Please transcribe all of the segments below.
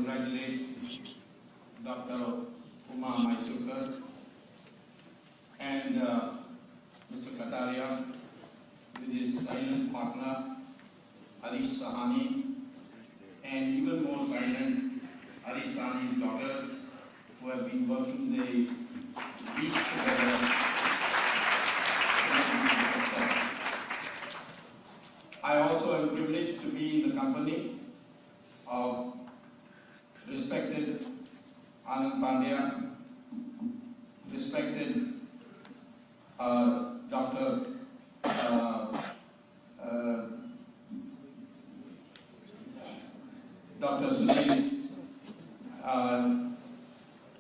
congratulate Dr. Uma Maisukar and Mr. Kataria with his silent partner Harish Sahani, and even more silent Harish Sahani's daughters, who have been working the weeks together. I also am privileged to be in the company of respected Anand Pandya, respected Dr. Dr. Sunil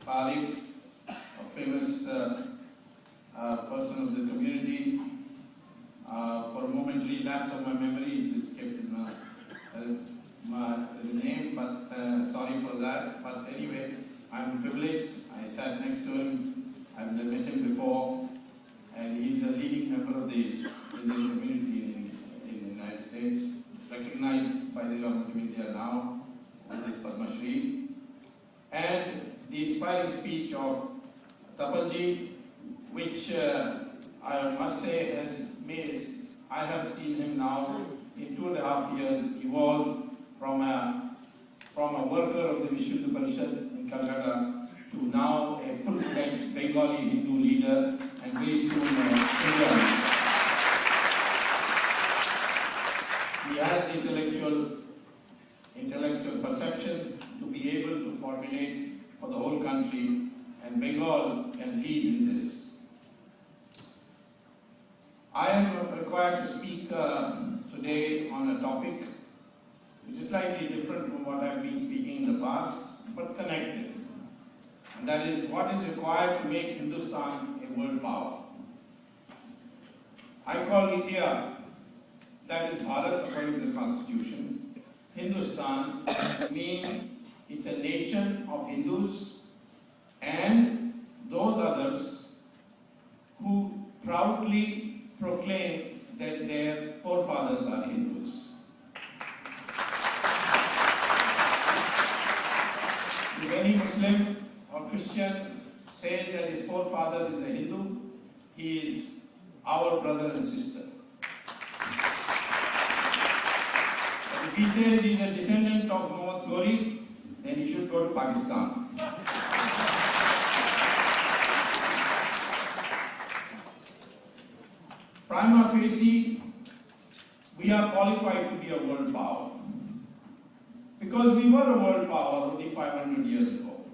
Parikh, a famous person of the community. For a momentary lapse of my memory, it is kept in my name, but sorry for that. But anyway, I'm privileged. I sat next to him. I've met him before, and he's a leading member of the Indian community in the United States, recognized by the government of India now with his Padma Shri. And the inspiring speech of Tapalji, which I must say has made, I have seen him now in 2.5 years evolve from a worker of the Vishnu Parishad in Calcutta to now a full-fledged Bengali Hindu leader, and very soon Indian. He has the intellectual perception to be able to formulate for the whole country, and Bengal can lead in this. I am required to speak today on a topic which is slightly different from what I've been speaking in the past, but connected. And that is what is required to make Hindustan a world power. I call India, that is Bharat according to the Constitution, Hindustan, mean it's a nation of Hindus and those others who proudly proclaim that their forefathers are Hindus. If any Muslim or Christian says that his forefather is a Hindu, he is our brother and sister. But if he says he is a descendant of Muhammad Ghori, then he should go to Pakistan. Prima facie, we are qualified to be a world power. Because we were a world power only 500 years ago.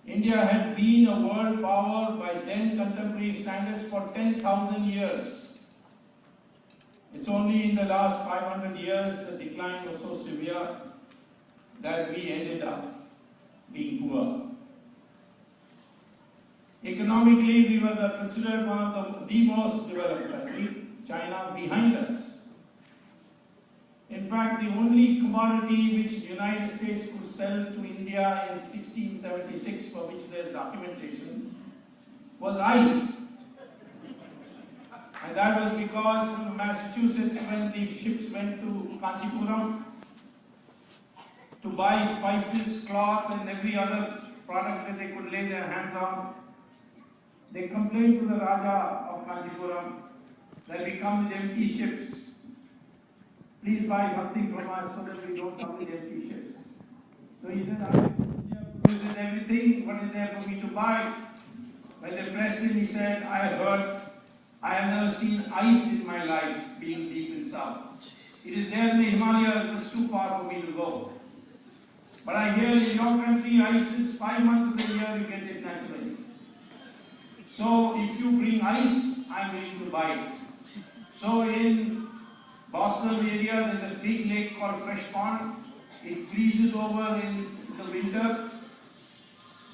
India had been a world power by then contemporary standards for 10,000 years. It's only in the last 500 years the decline was so severe that we ended up being poor. Economically, we were considered one of the most developed country, China behind us. In fact, the only commodity which the United States could sell to India in 1676, for which there is documentation, was ice. And that was because from Massachusetts, when the ships went to Kanchipuram to buy spices, cloth and every other product that they could lay their hands on, they complained to the Raja of Kanchipuram that we come with empty ships. Please buy something from us so that we don't come with empty ships. So he said, India produces everything, what is there for me to buy? When they pressed him, he said, I have never seen ice in my life being deep in south. It is there in the Himalayas, but it's too far for me to go. But I hear in your country, ice is 5 months of the year, you get it naturally. So if you bring ice, I'm willing to buy it. So in Boston area, there's a big lake called Fresh Pond. It freezes over in the winter.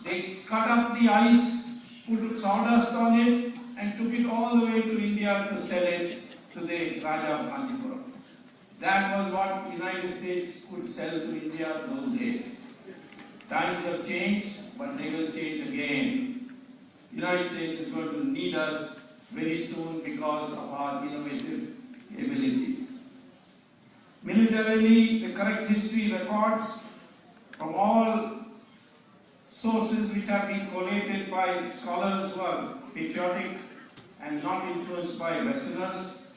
They cut up the ice, put sawdust on it, and took it all the way to India to sell it to the Raja of Kanchipuram. That was what the United States could sell to India those days. Times have changed, but they will change again. The United States is going to need us very soon because of our innovative abilities. Militarily, the correct history records from all sources which have been collated by scholars who are patriotic and not influenced by Westerners,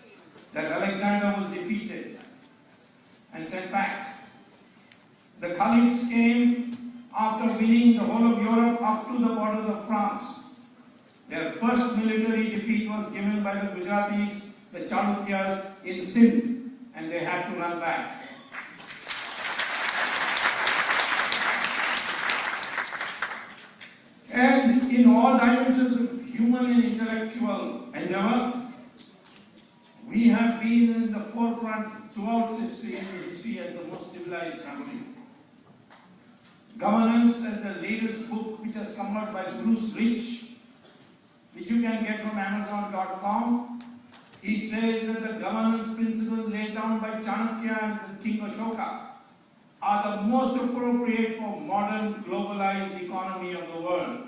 that Alexander was defeated and sent back. The Caliphs came after winning the whole of Europe up to the borders of France. Their first military defeat was given by the Gujaratis, the Chalukyas in Sindh, and they had to run back. And in all dimensions of human and intellectual endeavor, we have been in the forefront throughout history as the most civilized country. Governance, as the latest book which has come out by Bruce Rich, which you can get from Amazon.com, he says that the governance principles laid down by Chanakya and the King Ashoka are the most appropriate for modern globalized economy of the world.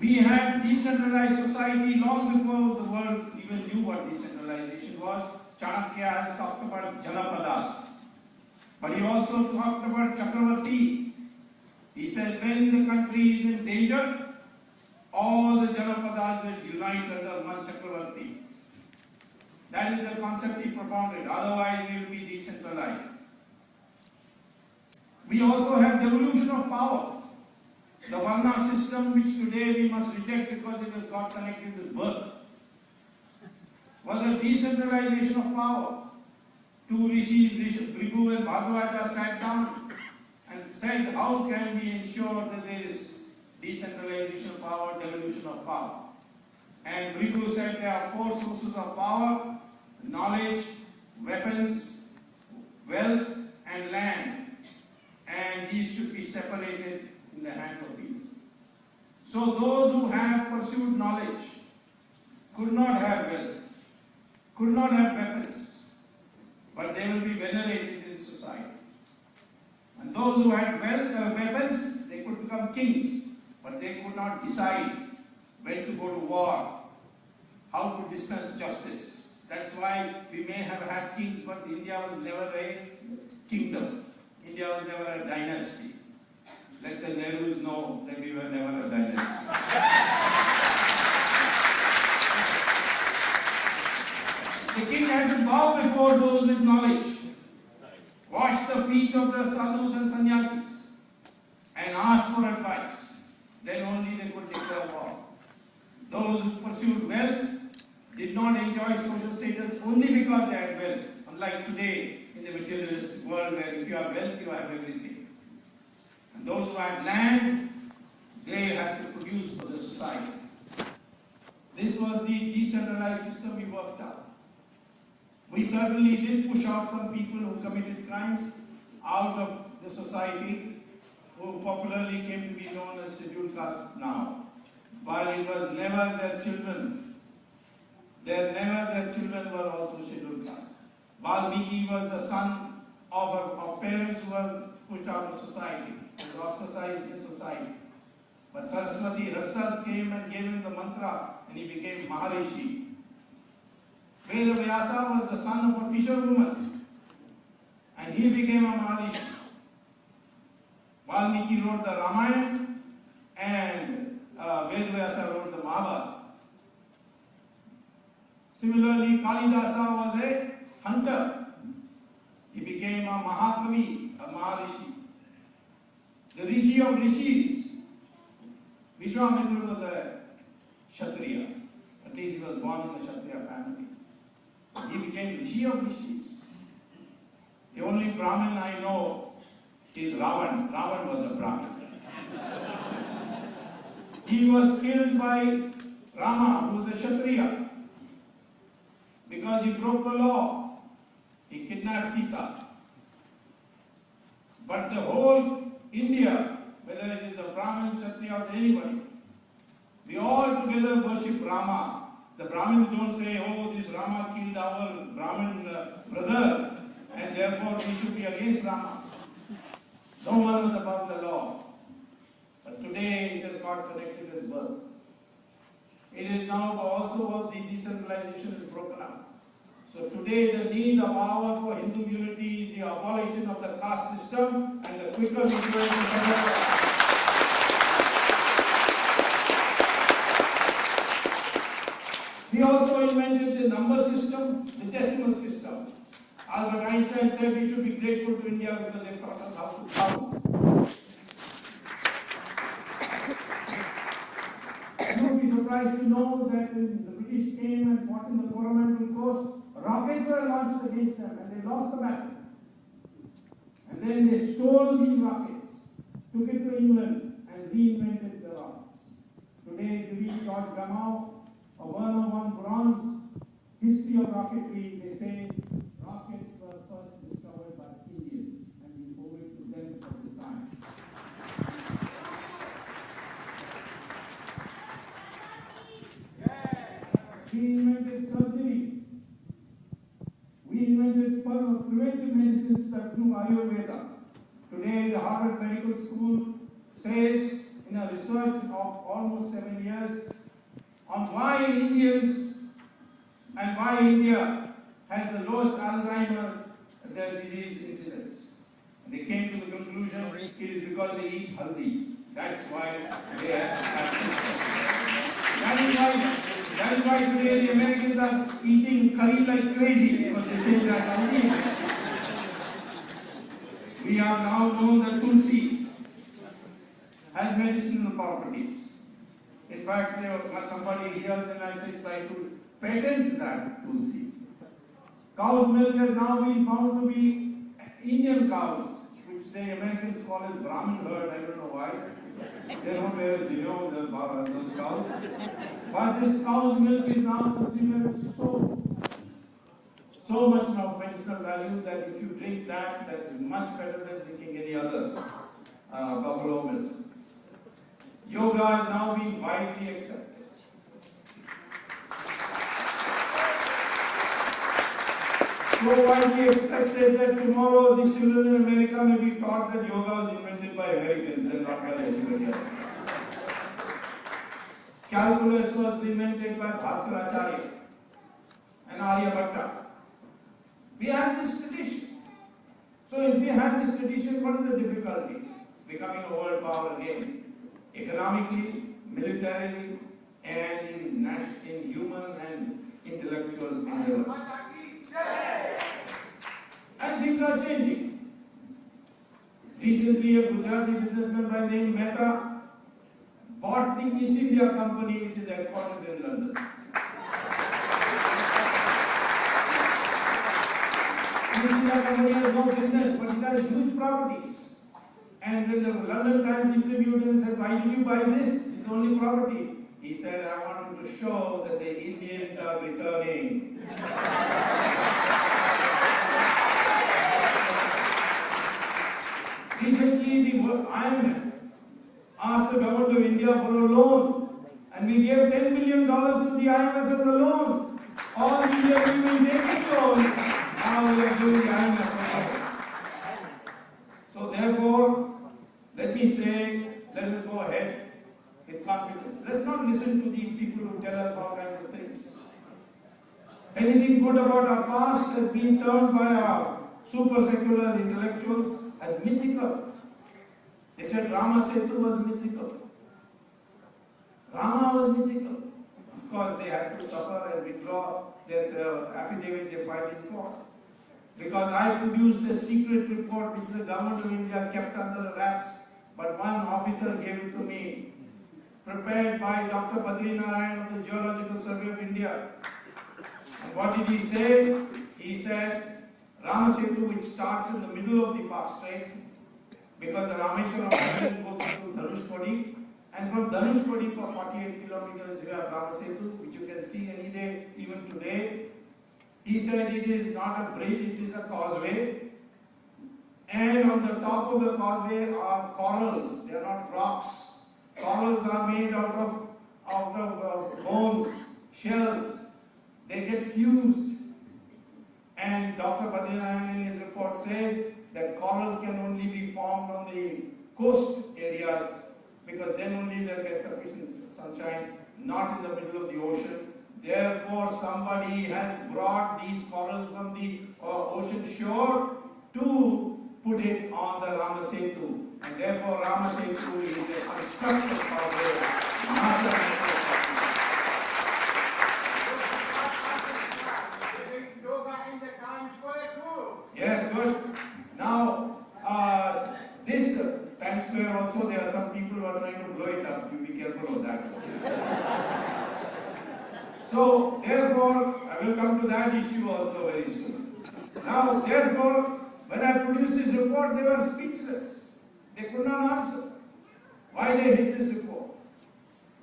We had decentralized society long before the world even knew what decentralization was. Chanakya has talked about Janapadas, but he also talked about Chakravarti. He said when the country is in danger, all the Janapadas will unite under one Chakravarti. That is the concept he propounded. Otherwise, we will be decentralized. We also have devolution of power. The Varna system, which today we must reject because it has got connected with birth, was a decentralization of power. Two rishis, Bhrigu and Bhardwaja, sat down and said, how can we ensure that there is decentralization of power, devolution of power? And Bhrigu said there are four sources of power: knowledge, weapons, wealth, and land. And these should be separated in the hands of people. So those who have pursued knowledge could not have wealth, could not have weapons, but they will be venerated in society. And those who had weapons, they could become kings, but they could not decide when to go to war, how to dispense justice. That's why we may have had kings, but India was never a kingdom. India was never a dynasty. Let the Nehrus know that we were never a dynasty. The king had to bow before those with knowledge, wash the feet of the sadhus and sannyasis, and ask for advice. Then only they could declare war. Those who pursued wealth did not enjoy social status only because they had wealth, unlike today in the materialistic world where if you have wealth, you have everything. And those who had land, they had to produce for the society. This was the decentralized system we worked out. We certainly did push out some people who committed crimes out of the society, who popularly came to be known as scheduled caste now. But it was never their children. Their children were also scheduled caste. Valmiki was the son of parents who were pushed out of society, was ostracized in society. But Saraswati herself came and gave him the mantra, and he became Maharishi. Veda Vyasa was the son of a fisherwoman, and he became a Maharishi. Valmiki wrote the Ramayana, and Veda Vyasa wrote the Mahabharata. Similarly, Kalidasa was a hunter. He became a Mahakavi, a Maharishi. The Rishi of Rishis, Vishwamitra, was a Kshatriya. At least he was born in a Kshatriya family. He became Rishi of Rishis. The only Brahmin I know is Ravan. Ravan was a Brahmin. He was killed by Rama, who was a Kshatriya, because he broke the law. He kidnapped Sita. But the whole India, whether it is the Brahmins, Kshatriyas, anybody, we all together worship Rama. The Brahmins don't say, oh, this Rama killed our Brahmin brother, and therefore we should be against Rama. No one was above the law. But today it has got connected with birth. It is now also the decentralization is broken up. So today the need of hour for Hindu unity is the abolition of the caste system, and the quicker we do it, the better. We also invented the number system, the decimal system. Albert Einstein said we should be grateful to India because they taught us how to count. You will be surprised to know that when the British came and fought in the Coromandel Coast, rockets were launched against them and they lost the battle. And then they stole these rockets, took it to England and reinvented the rockets. Today, if you read George Gamow, a 101 bronze history of rocketry, they say rockets were first discovered by Indians and we owe it to them for the science. We invented surgery. We invented preventive medicine through Ayurveda. Today, the Harvard Medical School says in a research of almost 7 years on why Indians and why India has the lowest Alzheimer's disease incidence. And they came to the conclusion it is because they eat healthy. That's why they have That is why today the Americans are eating curry like crazy because they say they are healthy. We have now known that tulsi has medicinal properties. In fact, somebody here in the United States tried to patent that tulsi. Cow's milk has now been found to be Indian cows, which the Americans call as Brahmin herd. I don't know why. They don't wear those cows. But this cow's milk is now considered so much of medicinal value that if you drink that, that's much better than drinking any other buffalo milk. Yoga is now being widely accepted. So widely accepted that tomorrow the children in America may be taught that yoga was invented by Americans and not by anybody else. Calculus was invented by Bhaskaracharya and Aryabhatta. We have this tradition. So if we have this tradition, what is the difficulty? Becoming a world power again. Economically, militarily, and in human and intellectual endeavors. And things are changing. Recently, a Gujarati businessman by name Mehta bought the East India Company, which is headquartered in London. East India Company has no business, but it has huge properties. And when the London Times interviewed him and said, why did you buy this? It's only property. He said, I wanted to show that the Indians are returning. Recently, the IMF asked the government of India for a loan. And we gave $10 billion to the IMF as a loan. All the years we will make it loan. Now we are doing the IMF for a loan. So therefore, let me say, let us go ahead with confidence. Let's not listen to these people who tell us all kinds of things. Anything good about our past has been termed by our super secular intellectuals as mythical. They said Rama Setu was mythical. Rama was mythical. Of course, they had to suffer and withdraw their affidavit they filed in court. Because I produced a secret report which the government of India kept under wraps, but one officer gave it to me, prepared by Dr. Badrinarayan of the Geological Survey of India. And what did he say? He said, Rama Setu, which starts in the middle of the Park Strait, because the Rameshwaram Island goes into Dhanushkodi, and from Dhanushkodi for 48 kilometers you have Rama Setu, which you can see any day, even today. He said it is not a bridge, it is a causeway. And on the top of the causeway are corals, they are not rocks. Corals are made out of bones, shells. They get fused. And Dr. Badrinarayan in his report says that corals can only be formed on the coast areas because then only they'll get sufficient sunshine, not in the middle of the ocean. Therefore, somebody has brought these corals from the ocean shore to put it on the Ramasetu. And therefore, Ramasetu is a constructed project, not a natural project. Yes, good. Now, this Times Square also, there are some people who are trying to blow it up. You be careful of that. So, therefore, I will come to that issue also very soon. Now, therefore, when I produced this report, they were speechless. They could not answer why they did this report.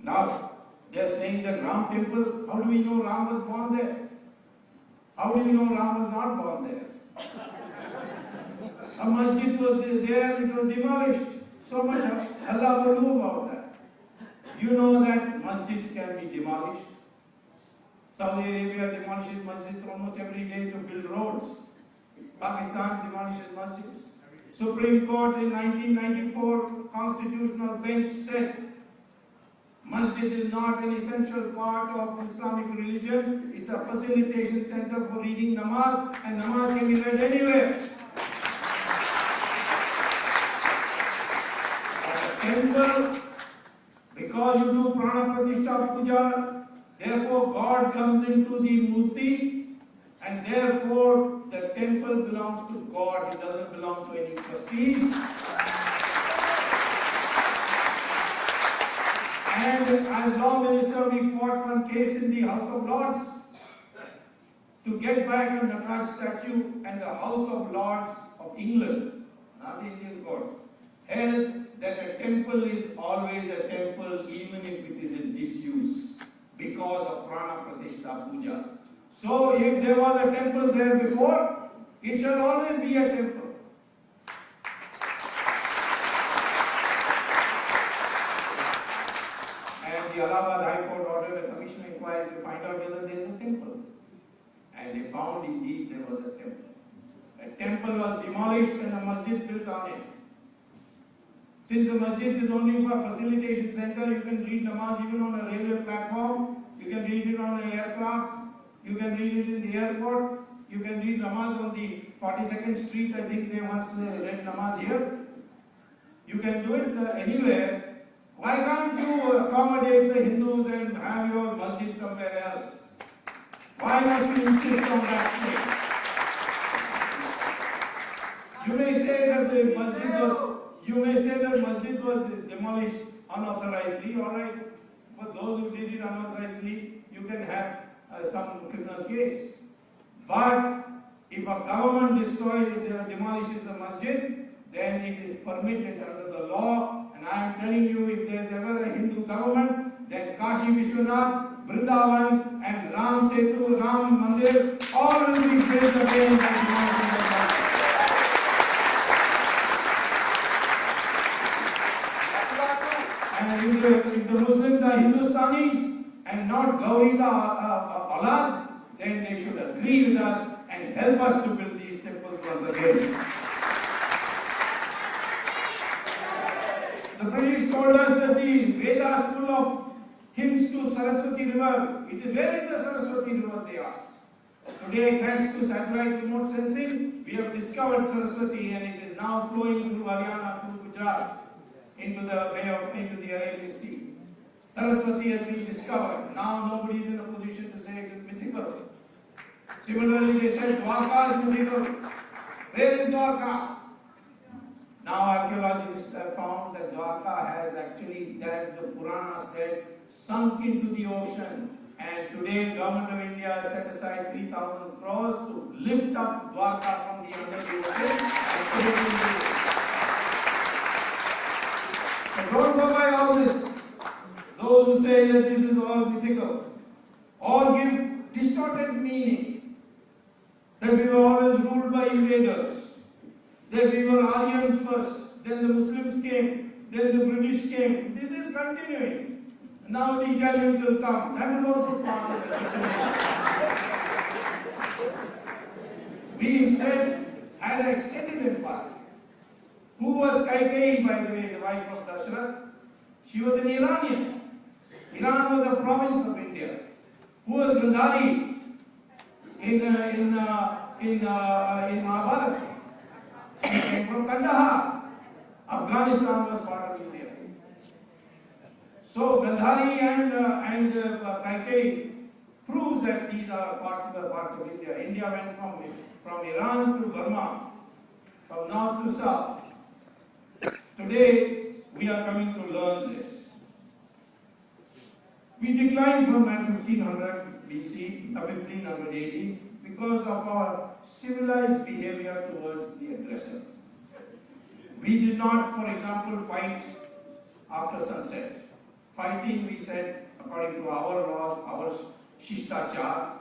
Now, they are saying that Ram temple, how do we know Ram was born there? How do we know Ram was not born there? A masjid was there, it was demolished. So much Allah will know about that. Do you know that masjids can be demolished? Saudi Arabia demolishes masjids almost every day to build roads. Pakistan demolishes masjids. Supreme Court in 1994 constitutional bench said masjid is not an essential part of Islamic religion. It's a facilitation center for reading namaz, and namaz can be read anywhere. Temple, because you do prana pratishtha puja, therefore God comes into the murti, and therefore the temple belongs to God. It doesn't belong to any trustees. And as law minister, we fought one case in the House of Lords to get back the Nataraj statue, and the House of Lords of England, not the Indian courts, held that a temple is always a temple even if it is in disuse because of prana pratishtha puja. So if there was a temple there before, it shall always be a temple. And the Allahabad High Court ordered a commission inquiry to find out whether there is a temple. And they found indeed there was a temple. A temple was demolished and a masjid built on it. Since the masjid is only for a facilitation center, you can read namaz even on a railway platform, you can read it on an aircraft, you can read it in the airport, you can read namaz on the 42nd Street, I think they once read namaz here. You can do it anywhere. Why can't you accommodate the Hindus and have your masjid somewhere else? Why must you insist on that place? You may say that the masjid was demolished unauthorizedly, alright. For those who did it unauthorizedly, you can have some criminal case. But if a government demolishes a masjid, then it is permitted under the law. And I am telling you, if there is ever a Hindu government, then Kashi Vishwanath, Vrindavan, and Ram Setu, Ram Mandir, all will be built again by demolishing the masjid. And if the Muslims are Hindustanis and not Gauri ka Aulad, then they should agree with us and help us to build these temples once again. The British told us that the Vedas full of hymns to Saraswati river. Where is the Saraswati river, they asked. Today, thanks to satellite remote sensing, we have discovered Saraswati, and it is now flowing through Haryana, through Gujarat, into the Arabian Sea. Saraswati has been discovered. Now nobody is in a position to say it is mythical. Similarly, they said Dwarka is mythical. Where is Dwarka? Now archaeologists have found that Dwarka has actually, as the Purana said, sunk into the ocean. And today, Government of India has set aside 3,000 crores to lift up Dwarka from the under the ocean and put it in the ocean. So don't go by all this. Those who say that this is all mythical, or give distorted meaning, that we were always ruled by invaders, that we were Aryans first, then the Muslims came, then the British came. This is continuing. Now the Italians will come. That is also part of the continuing. We instead had an extended empire. Who was Kaikeyi, by the way, the wife of Dashrath? She was an Iranian. Iran was a province of India. Who was Gandhi in Mahabharata? She came from Kandahar. Afghanistan was part of India. So Gandhari and Kaikei proves that these are parts of India. India went from Iran to Burma, from north to south. Today we are coming to learn this. We declined from 1500 BC, 1500 AD because of our civilized behavior towards the aggressor. We did not, for example, fight after sunset. Fighting, we said, according to our laws, our Shishtachar,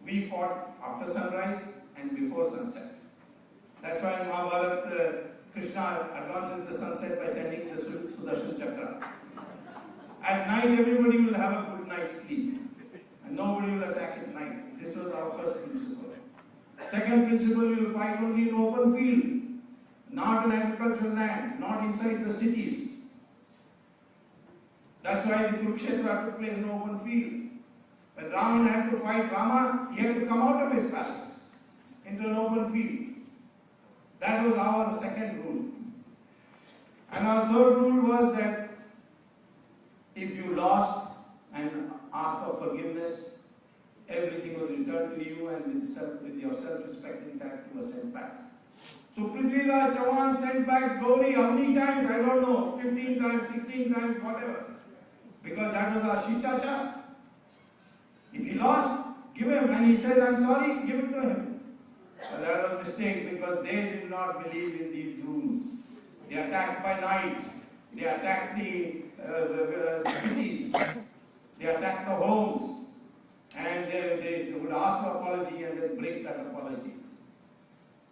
we fought after sunrise and before sunset. That's why in Mahabharata, Krishna advances the sunset by sending the Sudarshan Chakra. At night, everybody will have a good night's sleep, and nobody will attack at night. This was our first principle. Second principle, we will fight only in open field, not in agricultural land, not inside the cities. That's why the Kurukshetra took place in open field. When Ravan had to fight Rama, he had to come out of his palace into an open field. That was our second rule. And our third rule was that if you lost and asked for forgiveness, everything was returned to you, and with your self-respect intact, you were sent back. So Prithviraj Chauhan sent back Gauri how many times? I don't know, 15 times, 16 times, whatever. Because that was our Shishtacha. If he lost, give him. And he said, I'm sorry, give it to him. But that was a mistake because they did not believe in these rules. They attacked by night. They attacked the cities. They attacked the homes. And they would ask for apology and then break that apology.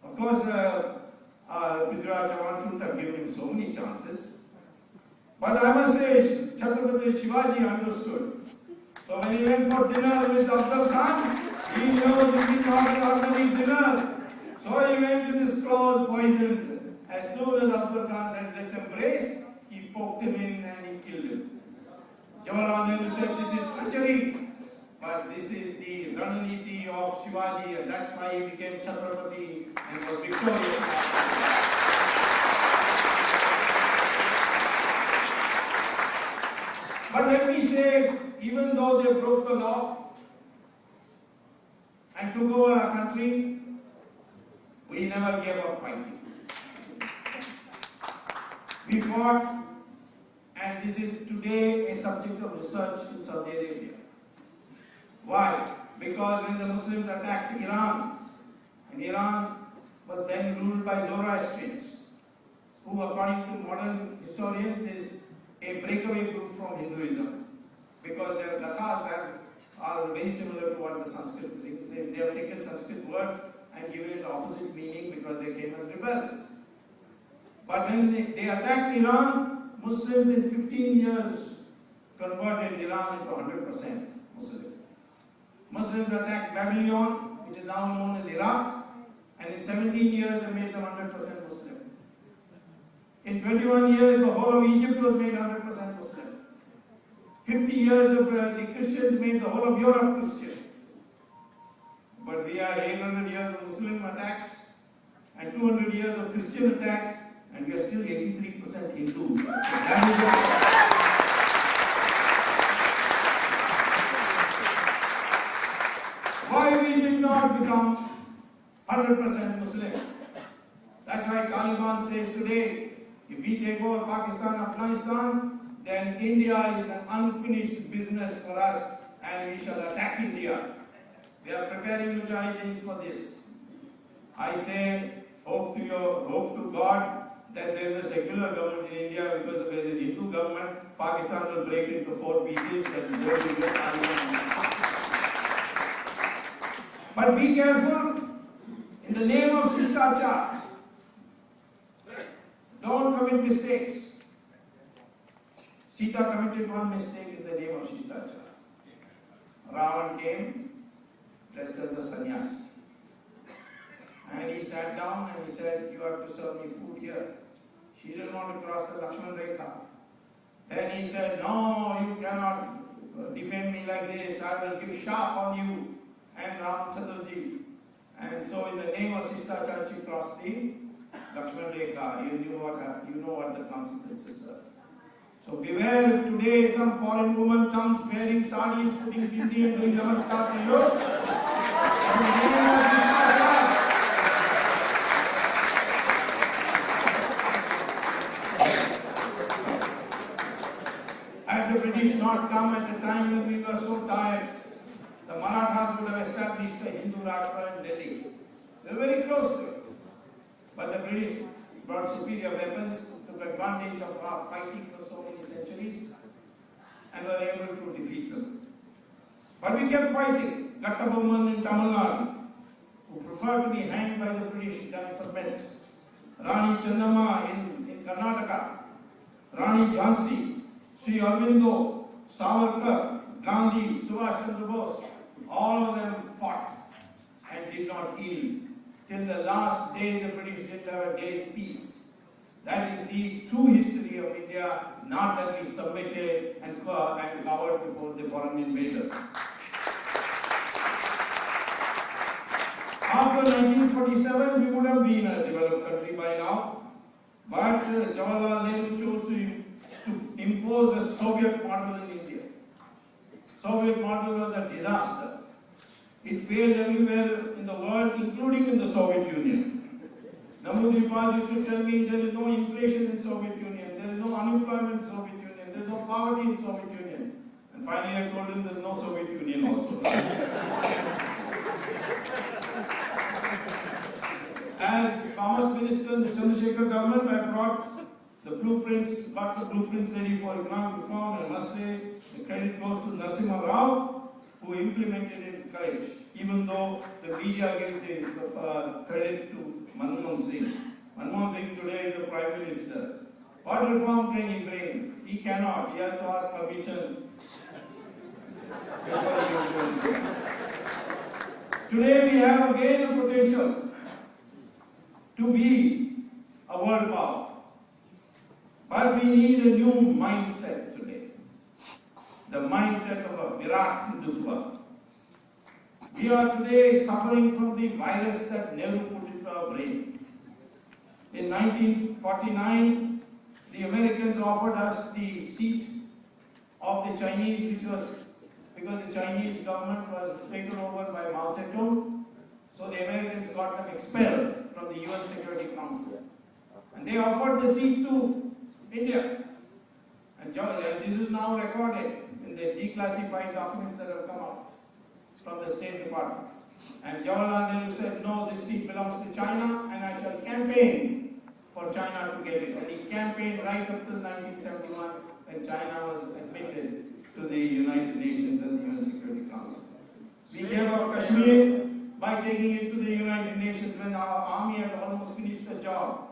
Of course, Prithviraj Chauhan shouldn't have given him so many chances. But I must say, Chhatrapati Shivaji understood. So when he went for dinner with Afzal Khan, he knew this is not an ordinary dinner. So he went with his claws poisoned. As soon as Afzal Khan said, let's embrace, he poked him in and he killed him. Jawaharlal Nehru said, this is treachery. But this is the Rananiti of Shivaji, and that's why he became Chhatrapati and was victorious. But let me say, even though they broke the law and took over our country, we never gave up fighting. We fought, and this is today a subject of research in Saudi Arabia. Why? Because when the Muslims attacked Iran, and Iran was then ruled by Zoroastrians, who according to modern historians is a breakaway group from Hinduism, because their gathas are very similar to what the Sanskrit sings. They have taken Sanskrit words and given it opposite meaning because they came as rebels. But when they attacked Iran, Muslims in 15 years converted Iran into 100% Muslim. Muslims attacked Babylon, which is now known as Iraq, and in 17 years they made them 100% Muslim. In 21 years, the whole of Egypt was made 100% Muslim. 50 years, the Christians made the whole of Europe Christian. But we had 800 years of Muslim attacks and 200 years of Christian attacks, and we are still 83% Hindu. So that is why we did not become 100% Muslim. That's why Taliban says today, if we take over Pakistan, Afghanistan, then India is an unfinished business for us and we shall attack India. We are preparing Mujahideen for this. I say, hope to God that there is a secular government in India, because if there is a Hindu government, Pakistan will break into 4 pieces and there will be a Taliban. But be careful, in the name of Shistachar, don't commit mistakes. Sita committed one mistake in the name of Shistachar. Ravan came dressed as a sannyasi. And he sat down and he said, you have to serve me food here. She didn't want to cross the Lakshman Rekha. Then he said, no, you cannot. defame me like this, I will give sharp on you and Ramchandraji. And so in the name of Shishtachar, she crossed the Lakshman Rekha. You know what the consequences are. So beware if today some foreign woman comes wearing sari, putting bindi and doing namaskar to you. Had the British not come at a time when we were so tired, the Marathas would have established a Hindu Rashtra in Delhi. They were very close to it. But the British brought superior weapons, took advantage of our fighting for so many centuries, and were able to defeat them. But we kept fighting. Gattabomman in Tamil Nadu, who preferred to be hanged by the British than submit. Rani Channamma in Karnataka, Rani Jhansi, Sri Aurobindo, Savarkar, Gandhi, Subhash Chandra Bose, all of them fought and did not yield. Till the last day the British didn't have a day's peace. That is the true history of India, not that we submitted and cowered before the foreign invader. After 1947, we would have been a developed country by now, but Jawaharlal Nehru chose to impose a Soviet model in India. Soviet model was a disaster. It failed everywhere in the world, including in the Soviet Union. Namudripal used to tell me there is no inflation in Soviet Union, there is no unemployment in Soviet Union, there is no poverty in Soviet Union. And finally I told him there is no Soviet Union also. As Commerce Minister in the Chandrasekhar government, I brought the blueprints ready for economic reform, and I must say the credit goes to Narasimha Rao, who implemented it with courage, even though the media gives the credit to Manmohan Singh. Manmohan Singh today is the Prime Minister. What reform can he bring? He cannot. He has to ask permission. Today we have again a potential to be a world power. But we need a new mindset today. The mindset of a Virat Hindutva. We are today suffering from the virus that Nehru put into our brain. In 1949, the Americans offered us the seat of the Chinese, which was because the Chinese government was taken over by Mao Zedong. So the Americans got them expelled from the UN Security Council. And they offered the seat to India. And this is now recorded in the declassified documents that have come out from the State Department. And Jawaharlal Nehru said, no, this seat belongs to China and I shall campaign for China to get it. And he campaigned right up till 1971 when China was admitted to the United Nations and the UN Security Council. We gave up Kashmir by taking it to the United Nations when our army had almost finished the job.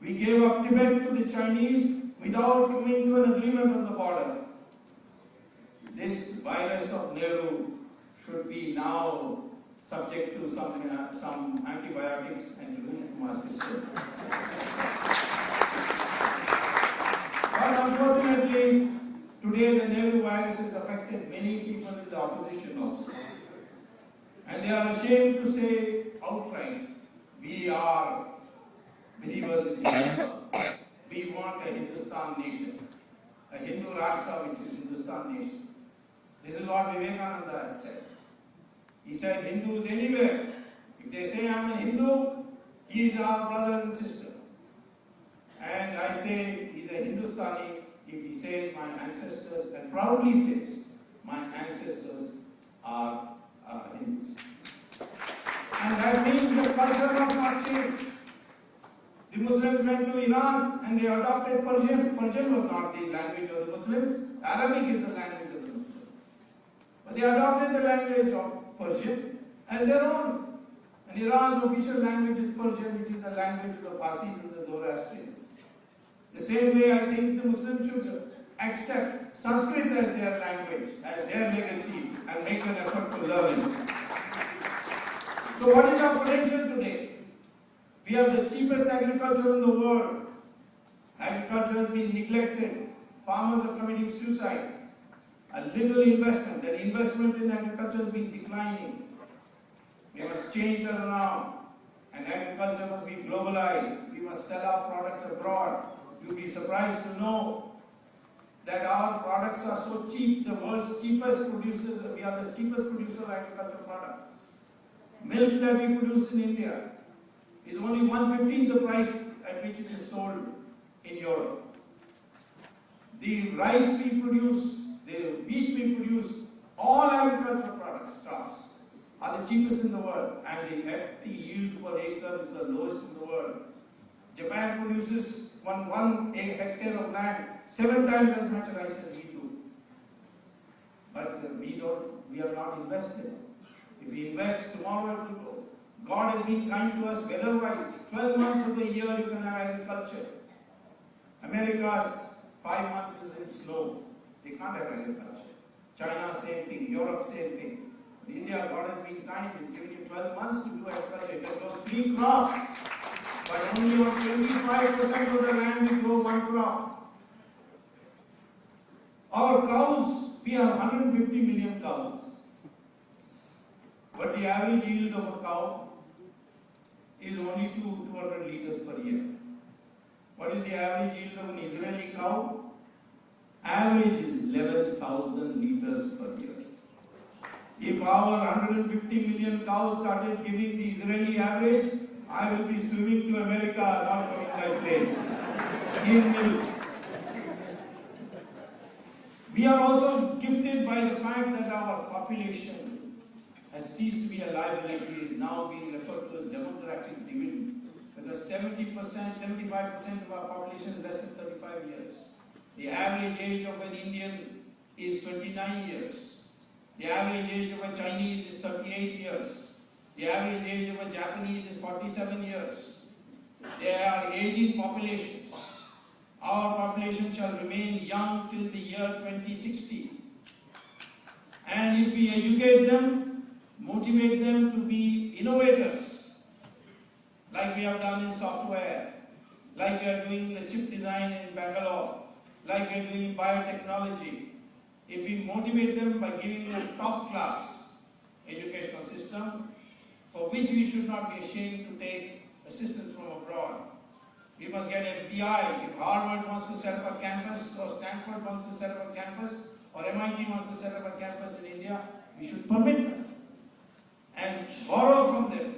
We gave up Tibet to the Chinese without coming to an agreement on the border. This virus of Nehru should be now subject to some antibiotics and removed from our system. But unfortunately, today the Nehru virus has affected many people in the opposition also. And they are ashamed to say outright, we are believers in Hinduism. We want a Hindustan nation, a Hindu Rashtra which is Hindustan nation. This is what Vivekananda had said. He said, Hindus anywhere, if they say I am a Hindu, he is our brother and sister. And I say he is a Hindustani if he says my ancestors, and proudly says, my ancestors are Hindus. And that means the culture must not change. The Muslims went to Iran and they adopted Persian. Persian was not the language of the Muslims. Arabic is the language of the Muslims. But they adopted the language of Persian as their own. And Iran's official language is Persian, which is the language of the Parsis and the Zoroastrians. The same way I think the Muslims should accept Sanskrit as their language, as their legacy, and make an effort to learn it. So what is our potential today? We have the cheapest agriculture in the world. Agriculture has been neglected. Farmers are committing suicide. A little investment. That investment in agriculture has been declining. We must change that around. And agriculture must be globalized. We must sell our products abroad. You'll be surprised to know that our products are so cheap. The world's cheapest producers, we are the cheapest producer of agricultural products. Milk that we produce in India is only 1/15 the price at which it is sold in Europe. The rice we produce, the wheat we produce, all agricultural products, crops, are the cheapest in the world, and the yield per acre is the lowest in the world. Japan produces one hectare of land 7 times as much rice as we do. But we have not invested. If we invest, tomorrow it will grow. God has been kind to us weather-wise. 12 months of the year you can have agriculture. America's 5 months is in snow. They can't have agriculture. China, same thing. Europe, same thing. In India, God has been kind. He's given you 12 months to do agriculture. You can grow 3 crops. But only on 25% of the land we grow 1 crop. Our cows, we have 150 million cows. But the average yield of a cow is only 200 liters per year. What is the average yield of an Israeli cow? Average is 11,000 liters per year. If our 150 million cows started giving the Israeli average, I will be swimming to America, not coming by plane. In milk. We are also gifted by the fact that our population has ceased to be a liability, is now being referred to as demographic dividend. Because 70%, 75% of our population is less than 35 years. The average age of an Indian is 29 years. The average age of a Chinese is 38 years. The average age of a Japanese is 47 years. They are aging populations. Our population shall remain young till the year 2060. And if we educate them, motivate them to be innovators, like we have done in software, like we are doing in the chip design in Bangalore, like we are doing in biotechnology, if we motivate them by giving them top-class educational system, for which we should not be ashamed to take assistance from abroad. We must get FDI. If Harvard wants to set up a campus, or Stanford wants to set up a campus, or MIT wants to set up a campus in India, we should permit them and borrow from them.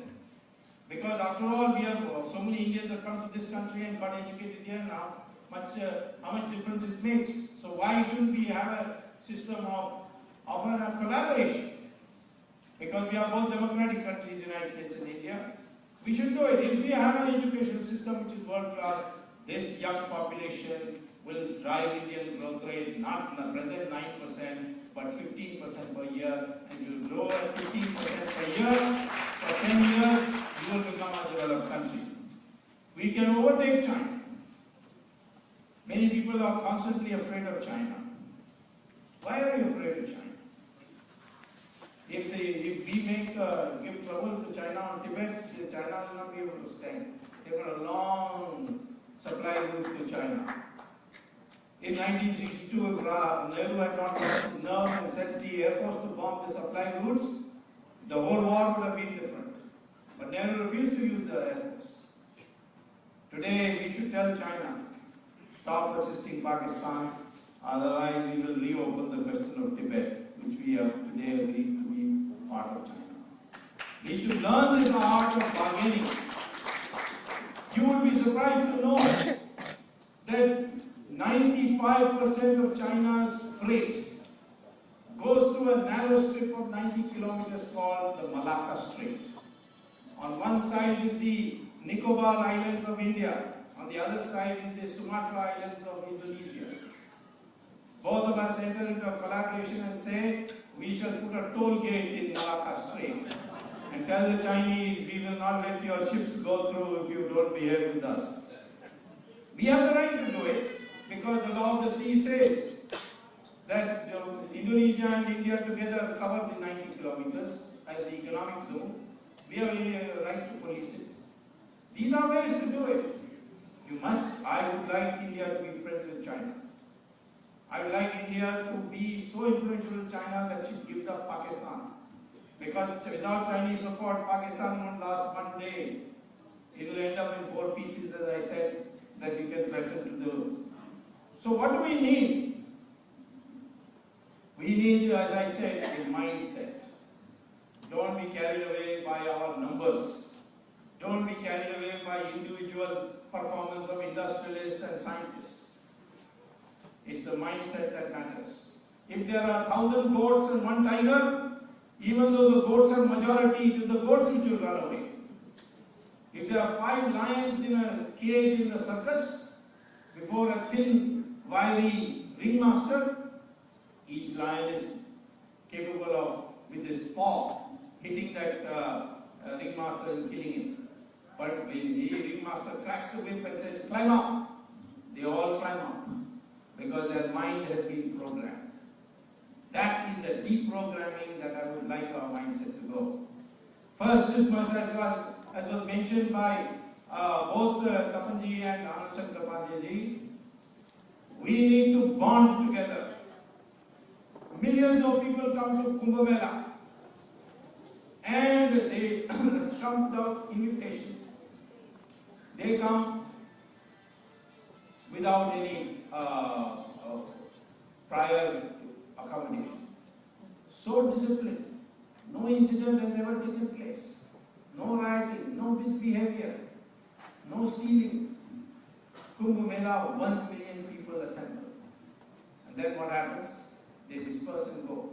Because after all, we have so many Indians have come to this country and got educated here now. How much difference it makes. So why shouldn't we have a system of a collaboration? Because we are both democratic countries, United States and India. We should do it. If we have an education system which is world class, this young population will drive Indian growth rate, not in the present 9%, but 15% per year. And you grow at 15% per year, for 10 years, you will become a developed country. We can overtake China. Many people are constantly afraid of China. Why are you afraid of China? If we give trouble to China on Tibet, China will not be able to stand. They've got a long supply route to China. In 1962, if Nehru had not lost his nerve and sent the Air Force to bomb the supply routes, the whole war would have been different. But Nehru refused to use the Air Force. Today, we should tell China, stop assisting Pakistan, otherwise we will reopen the question of Tibet, which we have today agreed to be part of China. We should learn this art of bargaining. You will be surprised to know that 95% of China's freight goes through a narrow strip of 90 kilometers called the Malacca Strait. On one side is the Nicobar Islands of India. On the other side is the Sumatra Islands of Indonesia. Both of us enter into a collaboration and say, we shall put a toll gate in Malacca Strait and tell the Chinese, we will not let your ships go through if you don't behave with us. We have the right to do it because the law of the sea says that Indonesia and India together cover the 90 kilometers as the economic zone. We have a right to police it. These are ways to do it. I would like India to be friends with China. I would like India to be so influential in China that she gives up Pakistan. Because without Chinese support, Pakistan won't last one day. It will end up in 4 pieces, as I said, that we can threaten to do. So what do we need? We need, as I said, a mindset. Don't be carried away by our numbers. Don't be carried away by individual performance of industrialists and scientists. It's the mindset that matters. If there are 1,000 goats and 1 tiger, even though the goats are majority, it is the goats which will run away. If there are 5 lions in a cage in the circus, before a thin, wiry ringmaster, each lion is capable of, with his paw, hitting that ringmaster and killing him. But when the ringmaster cracks the whip and says, climb up, they all climb up, because their mind has been programmed. That is the deprogramming that I would like our mindset to go. First, this much as was mentioned by both Tapanji and Anand Pandyaji, we need to bond together. Millions of people come to Kumbh Mela and they come without invitation. They come without any prior accommodation. So disciplined. No incident has ever taken place. No rioting, no misbehavior, no stealing. Kumbh Mela, 1 million people assemble. And then what happens? They disperse and go.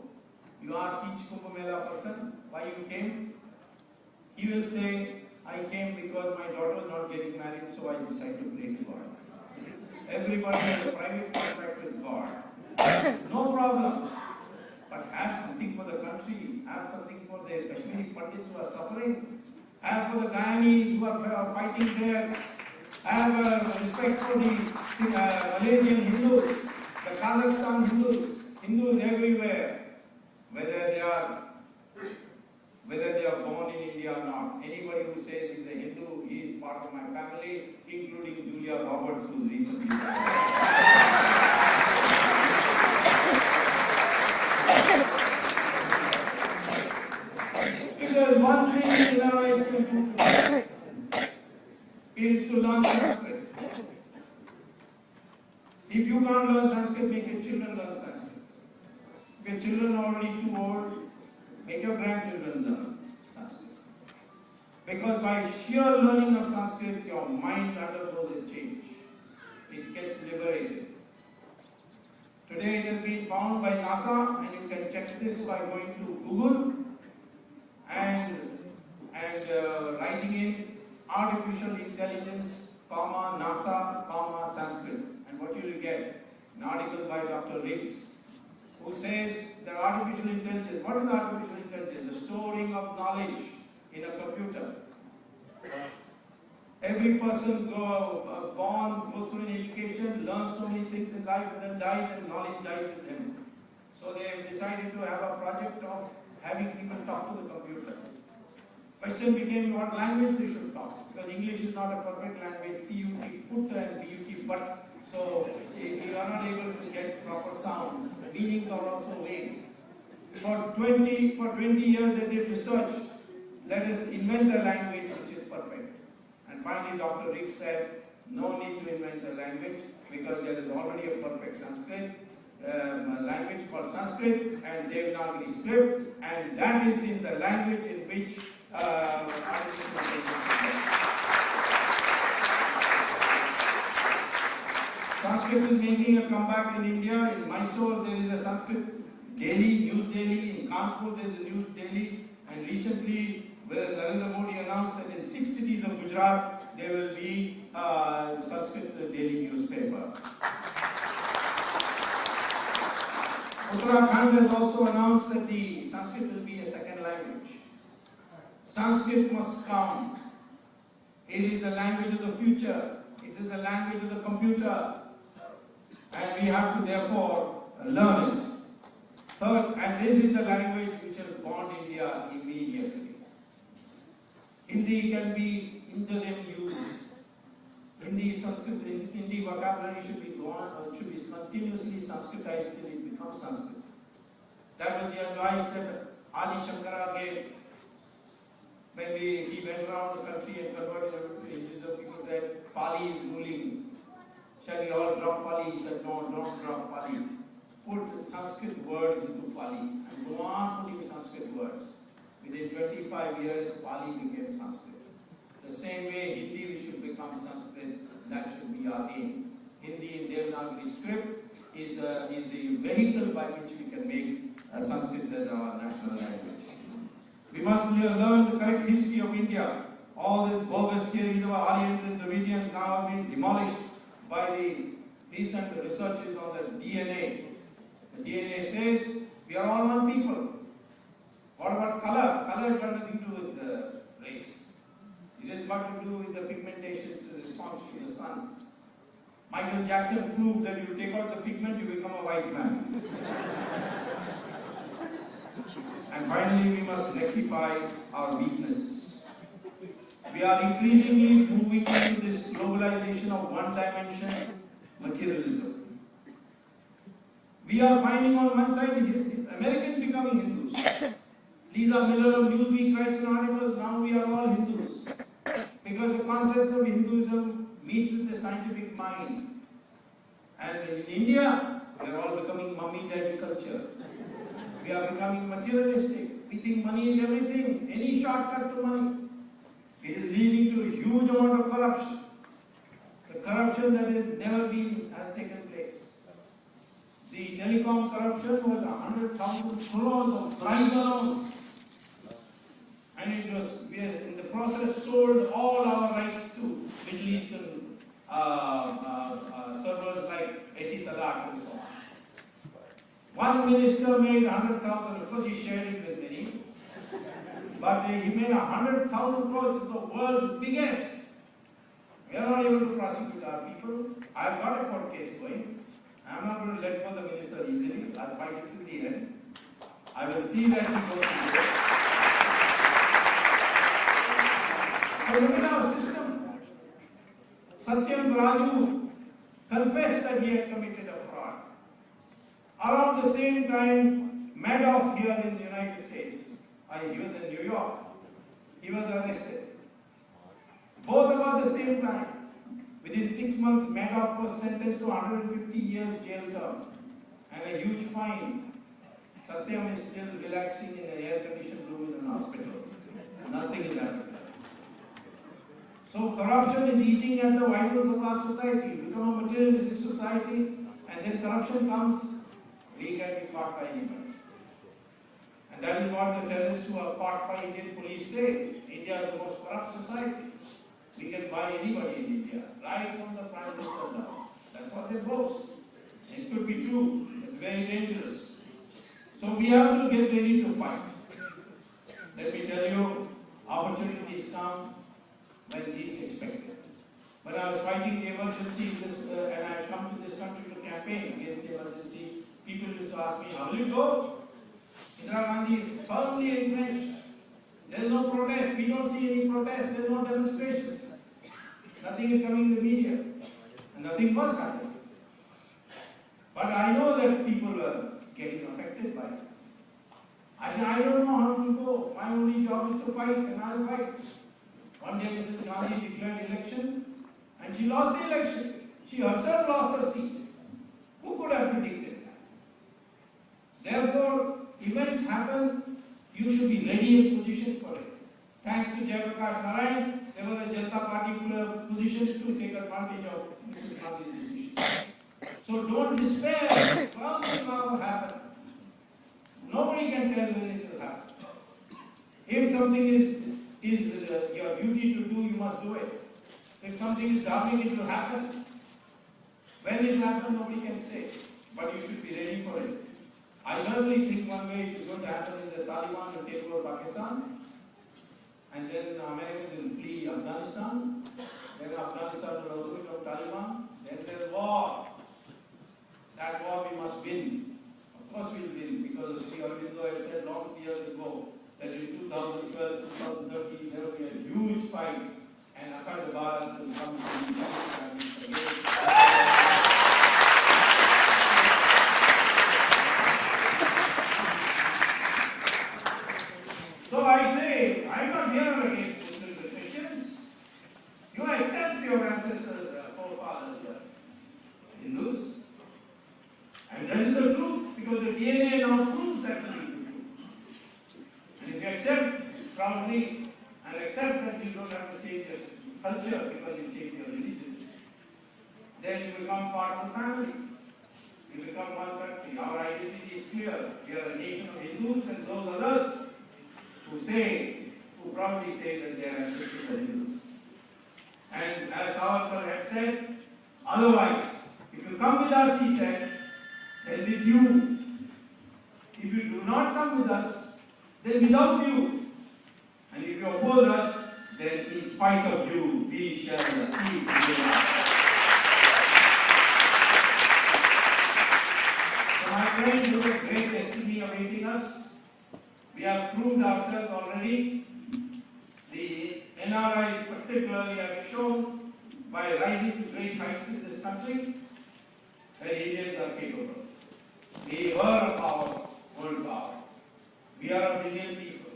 You ask each Kumbh Mela person why you came. He will say, I came because my daughter is not getting married, so I decided to pray to God. Everybody has a private contract with God. No problem. But have something for the country. Have something for the Kashmiri Pandits who are suffering. Have for the Guyanese who are fighting there. Have respect for the Malaysian Hindus, the Kazakhstan Hindus. Hindus everywhere, whether they are born in India or not. Anybody who says he's a Hindu, he is part of my family, including Julia Roberts, who's recently died. If there is one thing India ISI can do today, it is to learn Sanskrit. If you can't learn Sanskrit, make your children learn Sanskrit. If your children are already too old, make your grandchildren learn Sanskrit. Because by sheer learning of Sanskrit, your mind undergoes a change. It gets liberated. Today it has been found by NASA, and you can check this by going to Google and writing in artificial intelligence, NASA, Sanskrit. And what you will get? An article by Dr. Riggs, who says that artificial intelligence, what is artificial intelligence? The storing of knowledge in a computer. Every person born, goes through an education, learns so many things in life, and then dies, and knowledge dies with him. So they have decided to have a project of having people talk to the computer. Question became what language they should talk, because English is not a perfect language, PUT, put and BUT, but. So you are not able to get proper sounds. The meanings are also vague. For 20 years they did research. Let us invent a language which is perfect. And finally Dr. Riggs said, no need to invent a language, because there is already a perfect Sanskrit, language called Sanskrit and Devanagari script, and that is in the language in which Sanskrit is making a comeback in India. In Mysore, there is a Sanskrit daily, news daily. In Kanpur, there is a news daily. And recently, where Narendra Modi announced that in 6 cities of Gujarat, there will be a Sanskrit daily newspaper. Uttarakhand has also announced that the Sanskrit will be a second language. Sanskrit must come. It is the language of the future. It is the language of the computer. And we have to therefore learn it. Third, and this is the language which will bond India immediately. Hindi can be interim used. Hindi vocabulary should be continuously Sanskritized till it becomes Sanskrit. That was the advice that Adi Shankara gave when he went around the country and converted Hinduism. People said, Pali is ruling. Shall we all drop Pali? He said, no, don't drop Pali. Put Sanskrit words into Pali and go on putting Sanskrit words. Within 25 years, Pali became Sanskrit. The same way Hindi should become Sanskrit, that should be our aim. Hindi in Devanagari script is the vehicle by which we can make Sanskrit as our national language. We must learn the correct history of India. All these bogus theories of Aryans and Dravidians now have been demolished by the recent researches on the DNA. The DNA says we are all one people. What about color? Color has got nothing to do with the race. It has got to do with the pigmentation's response to the sun. Michael Jackson proved that you take out the pigment, you become a white man. And finally, we must rectify our weaknesses. We are increasingly moving into this globalization of one-dimension materialism. We are finding on one side Americans becoming Hindus. Lisa Miller of Newsweek writes an article, now we are all Hindus. Because the concepts of Hinduism meets with the scientific mind. And in India, we are all becoming mummy-daddy culture. We are becoming materialistic. We think money is everything. Any shortcut to money. It is leading to a huge amount of corruption. The corruption that has taken place. The telecom corruption was 100,000 crores of bribe alone. And it was, we in the process sold all our rights to Middle Eastern servers like Etisalat and so on. One minister made 100,000, of course he shared it with many, but he made 100,000 crores, the world's biggest. We are not able to prosecute our people. I have got a court case going. I am not going to let go the minister easily. I will fight it to the end. I will see that he goes to court. But look at our system. Satyam Raju confessed that he had committed a fraud. Around the same time, Madoff here in the United States, he was in New York, he was arrested. Both about the same time. Within 6 months, Madoff was sentenced to 150 years jail term and a huge fine. Satyam is still relaxing in an air-conditioned room in an hospital. Nothing is happening. So corruption is eating at the vitals of our society. We become a materialistic society, and then corruption comes, we can be caught by anybody. And that is what the terrorists who are caught by Indian police say. India is the most corrupt society. We can buy anybody in India, right from the Prime Minister down. That's what they boast. It could be true. It's very dangerous. So we have to get ready to fight. Let me tell you, opportunities come when least expected. When I was fighting the emergency, and I had come to this country to campaign against the emergency, people used to ask me, how will it go? Indira Gandhi is firmly entrenched. There is no protest. We don't see any protest. There are no demonstrations. Nothing is coming in the media. And nothing was happening. But I know that people were getting affected by this. I said, I don't know how to go. My only job is to fight, and I'll fight. One day Mrs. Gandhi declared election, and she lost the election. She herself lost her seat. Who could have predicted that? Therefore, events happen, you should be ready and positioned for it. Thanks to Jayaprakash Narayan, there was a Janata Party position to take advantage of Mrs. Gandhi's decision. So don't despair. Well, this will happen. Nobody can tell when it will happen. If something is your duty to do, you must do it. If something is dharmic, it will happen. When it will happen, nobody can say. But you should be ready for it. I certainly think one way it is going to happen is the Taliban will take over Pakistan, and then Americans will flee Afghanistan, then Afghanistan will also become Taliban, then there is war. That war we must win. Of course we will win, because Sri Aurobindo had said long years ago that in 2012, 2013 there will be a huge fight, and Akhand Bharat will come to peace and again. So I say, I'm not here against Muslims and Christians. You accept your ancestors, forefathers, Hindus. And that is the truth, because the DNA now proves that to be the truth. And if you accept proudly and accept that you don't have to change your culture because you change your religion, then you become part of the family. You become one country. Our identity is clear. We are a nation of Hindus and those others who proudly say that they are ancestors of Hindus. And as Savarkar had said, otherwise, if you come with us, he said, then with you. If you do not come with us, then without you. And if you oppose us, then in spite of you, we shall achieve together. So my friend, look at great destiny awaiting us. We have proved ourselves already. The NRIs particularly have shown by rising to great heights in this country that Indians are capable. We were a power, world power. We are a billion people.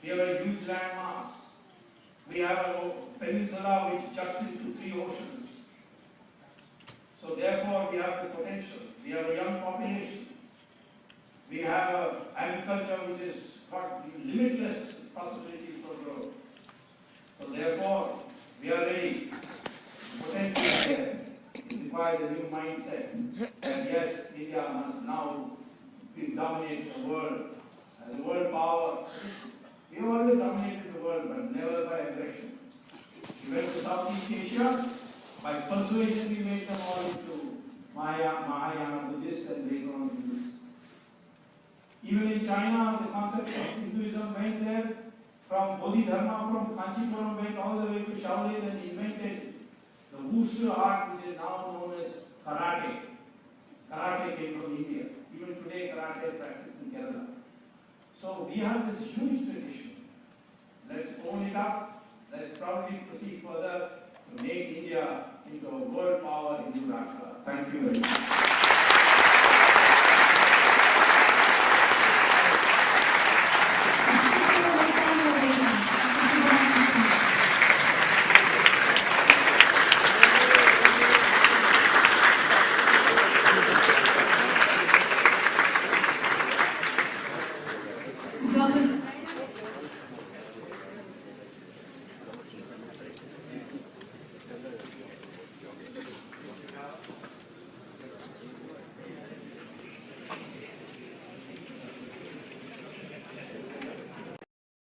We have a huge land mass. We have a peninsula which juts into 3 oceans. So therefore we have the potential. We have a young population. We have an agriculture which has got limitless possibilities for growth. So therefore, we are ready. Potential is there. It requires a new mindset. And yes, India must now dominate the world. As a world power, we have always dominated the world, but never by aggression. We went to Southeast Asia. By persuasion, we made them all into Mahayana Buddhists and later on Hindus. Even in China, the concept of Hinduism went there from Dharma, from Kanchipuram, went all the way to Shaolin and invented the wushu art, which is now known as karate. Karate came from India. Even today, karate is practiced in Kerala. So we have this huge tradition. Let's own it up. Let's proudly proceed further to make India into a world power Hindu Rashtra. Thank you very much. Well,